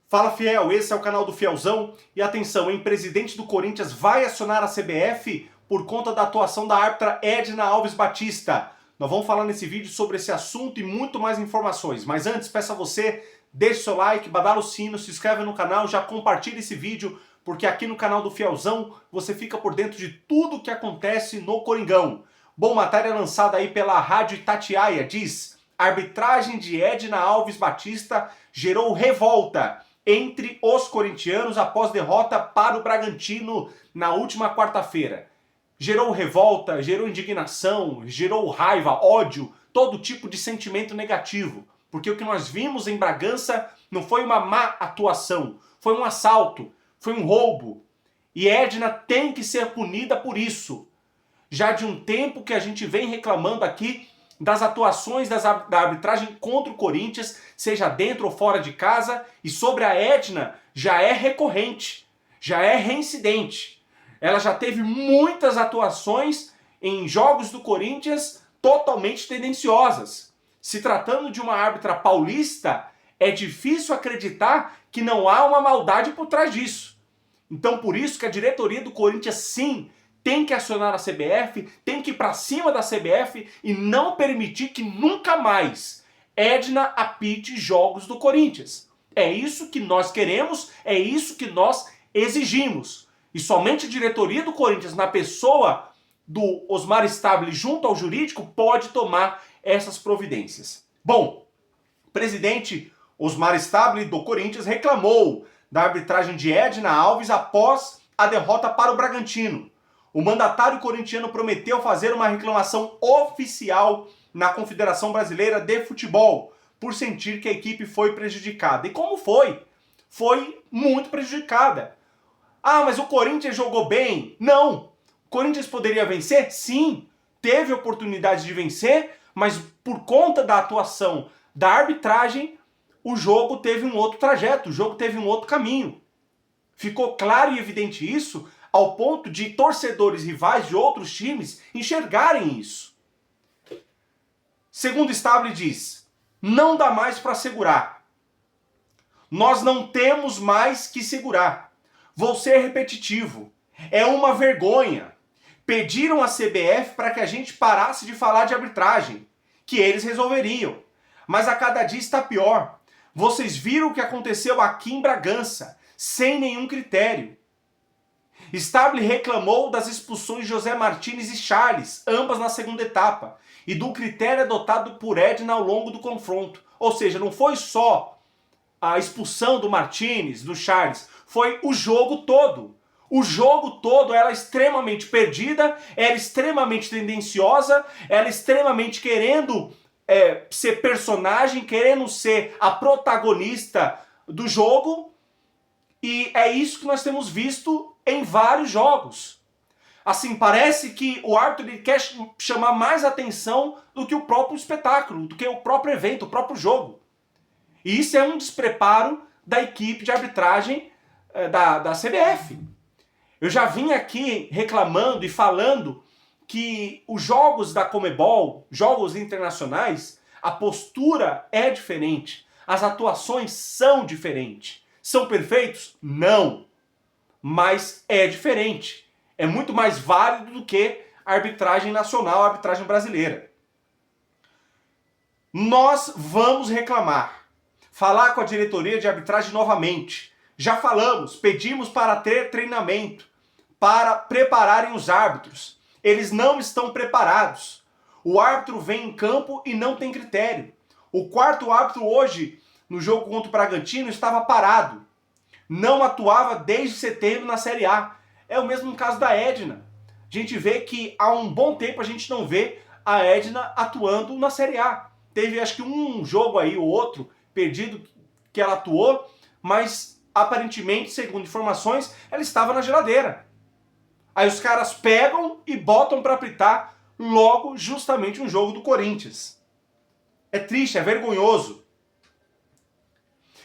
Fala Fiel, esse é o canal do Fielzão e atenção, hein? Presidente do Corinthians vai acionar a CBF por conta da atuação da árbitra Edna Alves Batista. Nós vamos falar nesse vídeo sobre esse assunto e muito mais informações, mas antes peço a você, deixe seu like, badala o sino, se inscreve no canal, já compartilha esse vídeo, porque aqui no canal do Fielzão você fica por dentro de tudo que acontece no Coringão. Bom, matéria lançada aí pela Rádio Itatiaia diz: arbitragem de Edna Alves Batista gerou revolta entre os corintianos após derrota para o Bragantino na última quarta-feira. Gerou revolta, gerou indignação, gerou raiva, ódio, todo tipo de sentimento negativo. Porque o que nós vimos em Bragança não foi uma má atuação, foi um assalto, foi um roubo. E Edna tem que ser punida por isso. Já de um tempo que a gente vem reclamando aqui das atuações da arbitragem contra o Corinthians, seja dentro ou fora de casa, e sobre a Edna já é recorrente, já é reincidente. Ela já teve muitas atuações em jogos do Corinthians totalmente tendenciosas. Se tratando de uma árbitra paulista, é difícil acreditar que não há uma maldade por trás disso. Então por isso que a diretoria do Corinthians sim tem que acionar a CBF, tem que ir para cima da CBF e não permitir que nunca mais Edna apite jogos do Corinthians. É isso que nós queremos, é isso que nós exigimos. E somente a diretoria do Corinthians, na pessoa do Osmar Stabile junto ao jurídico, pode tomar essas providências. Bom, o presidente Osmar Stabile do Corinthians reclamou da arbitragem de Edna Alves após a derrota para o Bragantino. O mandatário corintiano prometeu fazer uma reclamação oficial na Confederação Brasileira de Futebol, por sentir que a equipe foi prejudicada. E como foi? Foi muito prejudicada. Ah, mas o Corinthians jogou bem? Não. O Corinthians poderia vencer? Sim. Teve oportunidade de vencer, mas por conta da atuação da arbitragem, o jogo teve um outro trajeto, o jogo teve um outro caminho. Ficou claro e evidente isso ao ponto de torcedores rivais de outros times enxergarem isso. Segundo Stabile diz, não dá mais para segurar. Nós não temos mais que segurar. Vou ser repetitivo. É uma vergonha. Pediram à CBF para que a gente parasse de falar de arbitragem, que eles resolveriam. Mas a cada dia está pior. Vocês viram o que aconteceu aqui em Bragança, sem nenhum critério. Stabile reclamou das expulsões de José Martínez e Charles, ambas na segunda etapa, e do critério adotado por Edna ao longo do confronto. Ou seja, não foi só a expulsão do Martínez, do Charles, foi o jogo todo. O jogo todo ela é extremamente perdida, ela é extremamente tendenciosa, ela é extremamente querendo ser personagem, querendo ser a protagonista do jogo, e é isso que nós temos visto em vários jogos. Assim, parece que o árbitro ele quer chamar mais atenção do que o próprio espetáculo, do que o próprio evento, o próprio jogo. E isso é um despreparo da equipe de arbitragem da CBF. Eu já vim aqui reclamando e falando que os jogos da Conmebol, jogos internacionais, a postura é diferente, as atuações são diferentes. São perfeitos? Não. Mas é diferente. É muito mais válido do que a arbitragem nacional, a arbitragem brasileira. Nós vamos reclamar. Falar com a diretoria de arbitragem novamente. Já falamos, pedimos para ter treinamento, para prepararem os árbitros. Eles não estão preparados. O árbitro vem em campo e não tem critério. O quarto árbitro hoje, no jogo contra o Bragantino, estava parado. Não atuava desde setembro na Série A. É o mesmo caso da Edna. A gente vê que há um bom tempo a gente não vê a Edna atuando na Série A. Teve acho que um jogo aí ou outro perdido que ela atuou, mas aparentemente, segundo informações, ela estava na geladeira. Aí os caras pegam e botam para apitar logo justamente um jogo do Corinthians. É triste, é vergonhoso.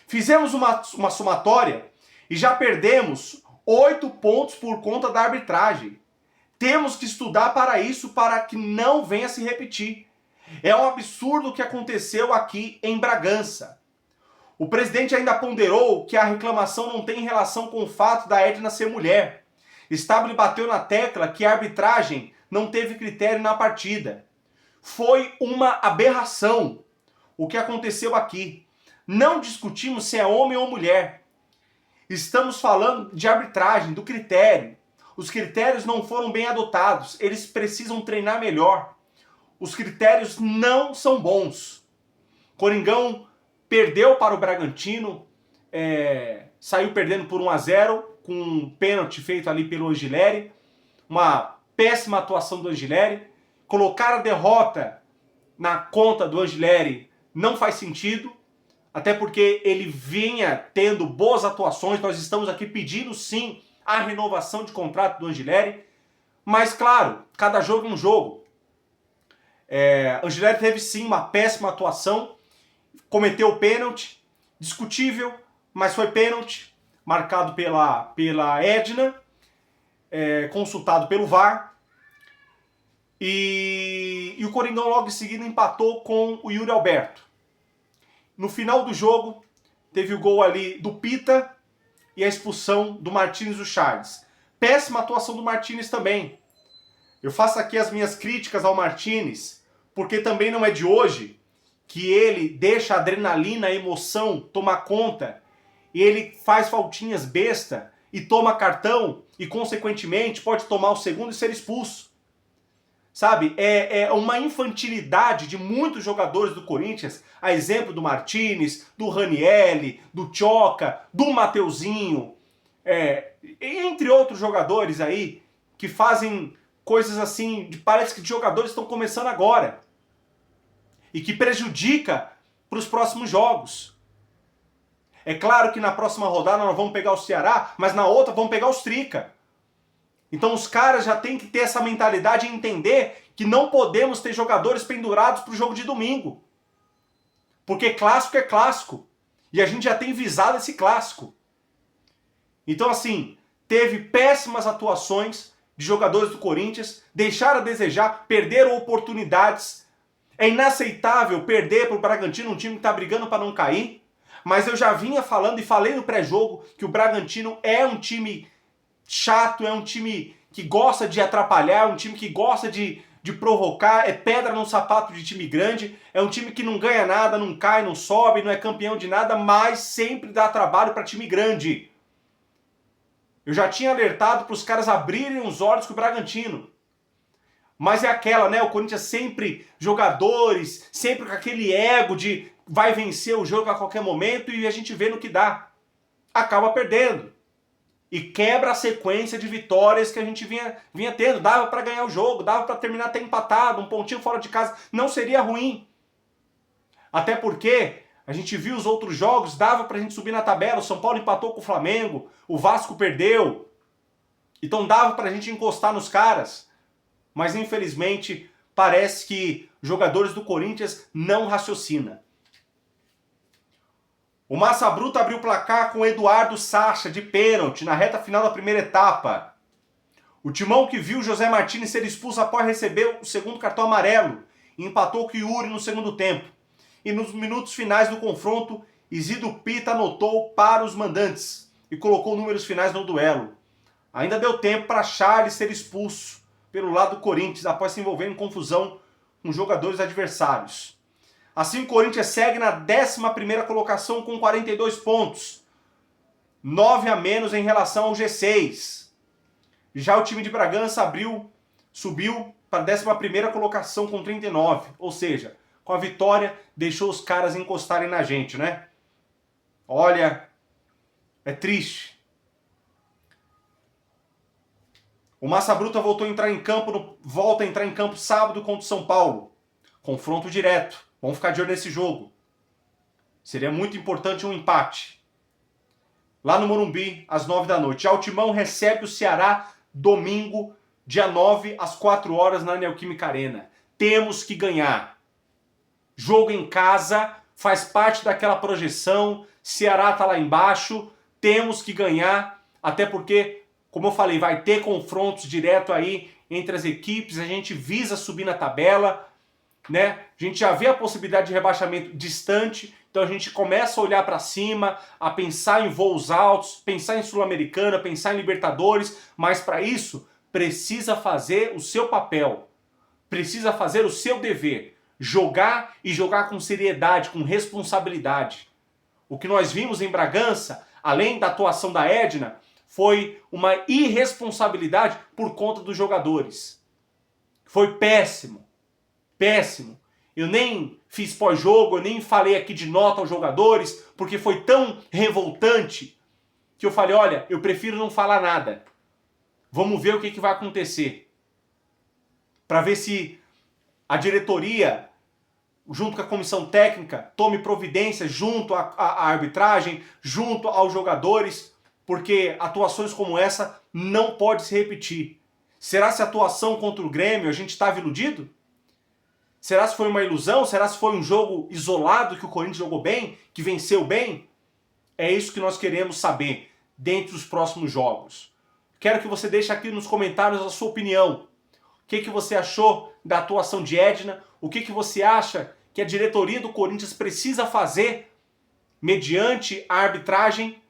Fizemos uma somatória e já perdemos 8 pontos por conta da arbitragem. Temos que estudar para isso, para que não venha se repetir. É um absurdo o que aconteceu aqui em Bragança. O presidente ainda ponderou que a reclamação não tem relação com o fato da Edna ser mulher. Stabile bateu na tecla que a arbitragem não teve critério na partida. Foi uma aberração o que aconteceu aqui. Não discutimos se é homem ou mulher. Estamos falando de arbitragem, do critério. Os critérios não foram bem adotados. Eles precisam treinar melhor. Os critérios não são bons. Coringão perdeu para o Bragantino, saiu perdendo por 1-0, com um pênalti feito ali pelo Angileri, uma péssima atuação do Angileri. Colocar a derrota na conta do Angileri não faz sentido, até porque ele vinha tendo boas atuações. Nós estamos aqui pedindo sim a renovação de contrato do Angileri, mas claro, cada jogo é um jogo. Angileri teve sim uma péssima atuação, cometeu o pênalti, discutível, mas foi pênalti, marcado pela Edna, consultado pelo VAR, e o Coringão logo em seguida empatou com o Yuri Alberto. No final do jogo, teve o gol ali do Pita e a expulsão do Martínez do Charles. Péssima atuação do Martínez também. Eu faço aqui as minhas críticas ao Martínez, porque também não é de hoje que ele deixa a adrenalina, a emoção tomar conta, e ele faz faltinhas besta e toma cartão e, consequentemente, pode tomar o segundo e ser expulso. Sabe? É uma infantilidade de muitos jogadores do Corinthians, a exemplo do Martínez, do Ranieri, do Tchoca, do Mateuzinho, entre outros jogadores aí, que fazem coisas assim, parece que de jogadores estão começando agora, e que prejudica para os próximos jogos. É claro que na próxima rodada nós vamos pegar o Ceará, mas na outra vamos pegar os Trica. Então os caras já têm que ter essa mentalidade e entender que não podemos ter jogadores pendurados para o jogo de domingo. Porque clássico é clássico. E a gente já tem visado esse clássico. Então assim, teve péssimas atuações de jogadores do Corinthians, deixaram a desejar, perderam oportunidades. É inaceitável perder para o Bragantino, um time que está brigando para não cair. Mas eu já vinha falando e falei no pré-jogo que o Bragantino é um time chato, é um time que gosta de atrapalhar, é um time que gosta de provocar, é pedra no sapato de time grande, é um time que não ganha nada, não cai, não sobe, não é campeão de nada, mas sempre dá trabalho para time grande. Eu já tinha alertado para os caras abrirem os olhos com o Bragantino. Mas é aquela, né? O Corinthians sempre, jogadores, sempre com aquele ego de vai vencer o jogo a qualquer momento, e a gente vê no que dá. Acaba perdendo. E quebra a sequência de vitórias que a gente vinha tendo. Dava para ganhar o jogo, dava para terminar até empatado, um pontinho fora de casa. Não seria ruim. Até porque a gente viu os outros jogos, dava pra gente subir na tabela. O São Paulo empatou com o Flamengo, o Vasco perdeu. Então dava pra gente encostar nos caras. Mas infelizmente parece que jogadores do Corinthians não raciocinam. O Massa Bruta abriu o placar com o Eduardo Sacha de pênalti na reta final da primeira etapa. O Timão, que viu José Martínez ser expulso após receber o segundo cartão amarelo, e empatou com o Yuri no segundo tempo. E nos minutos finais do confronto, Isidro Pita anotou para os mandantes e colocou números finais no duelo. Ainda deu tempo para Charles ser expulso pelo lado do Corinthians após se envolver em confusão com jogadores adversários. Assim, o Corinthians segue na 11ª colocação com 42 pontos, 9 a menos em relação ao G6. Já o time de Bragança subiu para a 11ª colocação com 39, ou seja, com a vitória deixou os caras encostarem na gente, né? Olha, é triste. O Massa Bruta volta a entrar em campo sábado contra o São Paulo. Confronto direto. Vamos ficar de olho nesse jogo. Seria muito importante um empate. Lá no Morumbi, às 9 da noite. Já o Timão recebe o Ceará domingo, dia 9, às 4 horas, na Neoquímica Arena. Temos que ganhar. Jogo em casa, faz parte daquela projeção. Ceará tá lá embaixo. Temos que ganhar, até porque, como eu falei, vai ter confrontos direto aí entre as equipes. A gente visa subir na tabela, né? A gente já vê a possibilidade de rebaixamento distante, Então a gente começa a olhar para cima, a pensar em voos altos, pensar em Sul-Americana, pensar em Libertadores, mas para isso precisa fazer o seu papel, precisa fazer o seu dever, jogar e jogar com seriedade, com responsabilidade. O que nós vimos em Bragança, além da atuação da Edna, foi uma irresponsabilidade por conta dos jogadores. Foi péssimo, péssimo. Eu nem fiz pós-jogo, eu nem falei aqui de nota aos jogadores, porque foi tão revoltante que eu falei, olha, eu prefiro não falar nada. Vamos ver o que vai acontecer. Para ver se a diretoria, junto com a comissão técnica, tome providência junto à arbitragem, junto aos jogadores, porque atuações como essa não pode se repetir. Será se a atuação contra o Grêmio a gente estava iludido? Será se foi uma ilusão? Será se foi um jogo isolado que o Corinthians jogou bem, que venceu bem? É isso que nós queremos saber dentro dos próximos jogos. Quero que você deixe aqui nos comentários a sua opinião. O que você achou da atuação de Edna? O que você acha que a diretoria do Corinthians precisa fazer mediante a arbitragem,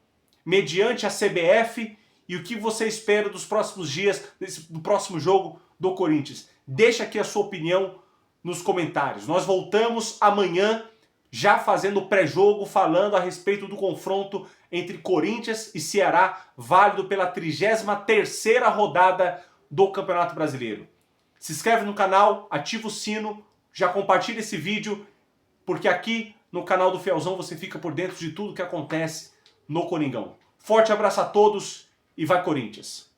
mediante a CBF, e o que você espera dos próximos dias, do próximo jogo do Corinthians? Deixa aqui a sua opinião nos comentários. Nós voltamos amanhã já fazendo o pré-jogo, falando a respeito do confronto entre Corinthians e Ceará, válido pela 33ª rodada do Campeonato Brasileiro. Se inscreve no canal, ativa o sino, já compartilha esse vídeo, porque aqui no canal do Fielzão você fica por dentro de tudo que acontece no Coringão. Forte abraço a todos e vai Corinthians!